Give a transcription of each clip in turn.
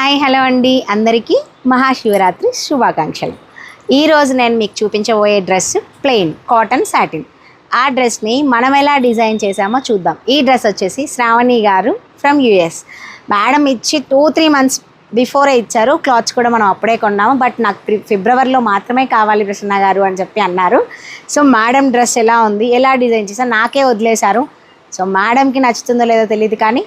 Hi hello అండి, అందరికీ మహాశివరాత్రి శుభాకాంక్షలు. ఈరోజు నేను మీకు చూపించబోయే డ్రెస్ ప్లెయిన్ కాటన్ సాటిన్. ఆ డ్రెస్ని మనం ఎలా డిజైన్ చేసామో చూద్దాం. ఈ డ్రెస్ వచ్చేసి శ్రావణి గారు ఫ్రమ్ యూఎస్ మేడం ఇచ్చి 2-3 months బిఫోరే ఇచ్చారు. క్లాత్స్ కూడా మనం అప్పుడే కొన్నాము. బట్ నాకు ఫిబ్రవరిలో మాత్రమే కావాలి ప్రసన్న గారు అని చెప్పి అన్నారు. సో మేడం డ్రెస్ ఎలా ఉంది, ఎలా డిజైన్ చేశారు నాకే వదిలేశారు. సో మేడంకి నచ్చుతుందో లేదో తెలియదు, కానీ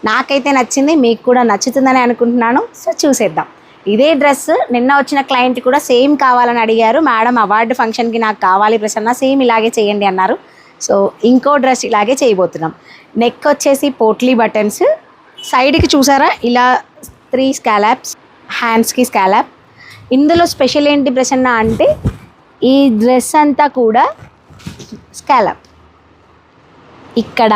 నాకైతే నచ్చింది, మీకు కూడా నచ్చుతుందని అనుకుంటున్నాను. సో చూసేద్దాం. ఇదే డ్రెస్ నిన్న వచ్చిన క్లయింట్ కూడా సేమ్ కావాలని అడిగారు. మేడం అవార్డు ఫంక్షన్కి నాకు కావాలి ప్రసన్న, సేమ్ ఇలాగే చేయండి అన్నారు. సో ఇంకో డ్రెస్ ఇలాగే చేయబోతున్నాం. నెక్ వచ్చేసి పోట్లీ బటన్స్, సైడ్కి చూసారా ఇలా 3 స్కాలప్స్, హ్యాండ్స్కి స్కాలప్. ఇందులో స్పెషల్ ఏంటి ప్రసన్న అంటే ఈ డ్రెస్ అంతా కూడా స్కాలప్, ఇక్కడ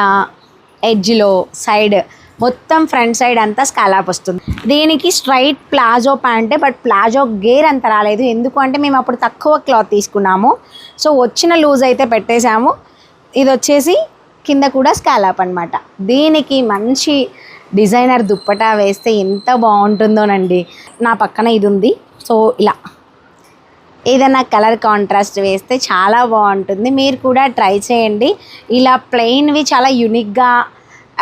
ఎడ్జ్లో సైడ్ మొత్తం ఫ్రంట్ సైడ్ అంతా స్కాలప్ వస్తుంది. దీనికి స్ట్రైట్ ప్లాజో ప్యాంటే, బట్ ప్లాజో గేర్ అంత రాలేదు. ఎందుకు అంటే మేము అప్పుడు తక్కువ క్లాత్ తీసుకున్నాము. సో వచ్చిన లూజ్ అయితే పెట్టేశాము. ఇది వచ్చేసి కింద కూడా స్కాలప్ అనమాట. దీనికి మంచి డిజైనర్ దుప్పటా వేస్తే ఎంత బాగుంటుందోనండి. నా పక్కన ఇది ఉంది. సో ఇలా ఏదైనా కలర్ కాంట్రాస్ట్ వేస్తే చాలా బాగుంటుంది. మీరు కూడా ట్రై చేయండి. ఇలా ప్లెయిన్వి చాలా యూనిక్గా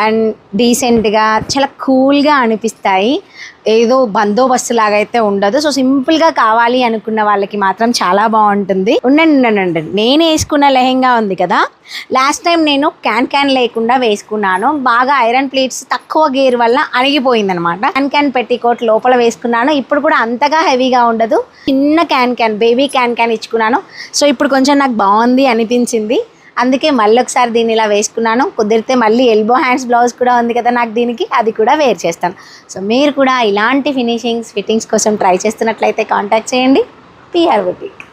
అండ్ డీసెంట్గా చాలా కూల్గా అనిపిస్తాయి. ఏదో బందోబస్తు లాగా అయితే ఉండదు. సో సింపుల్గా కావాలి అనుకున్న వాళ్ళకి మాత్రం చాలా బాగుంటుంది. ఉండండి, నేను వేసుకున్న లెహెంగా ఉంది కదా, లాస్ట్ టైం నేను క్యాన్ లేకుండా వేసుకున్నాను. బాగా ఐరన్ ప్లేట్స్ తక్కువ గేర్ వల్ల అణిగిపోయిందనమాట. క్యాన్ పెట్టికోట్ లోపల వేసుకున్నాను. ఇప్పుడు కూడా అంతగా హెవీగా ఉండదు. చిన్న క్యాన్ బేబీ క్యాన్ ఇచ్చుకున్నాను. సో ఇప్పుడు కొంచెం నాకు బాగుంది అనిపించింది. అందుకే మళ్ళీ ఒకసారి దీన్ని ఇలా వేసుకున్నాను. కుదిరితే మళ్ళీ ఎల్బో హ్యాండ్స్ బ్లౌజ్ కూడా ఉంది కదా నాకు దీనికి, అది కూడా వేర్ చేస్తాను. సో మీరు కూడా ఇలాంటి ఫిట్టింగ్స్ కోసం ట్రై చేస్తున్నట్లయితే కాంటాక్ట్ చేయండి. PR boutique.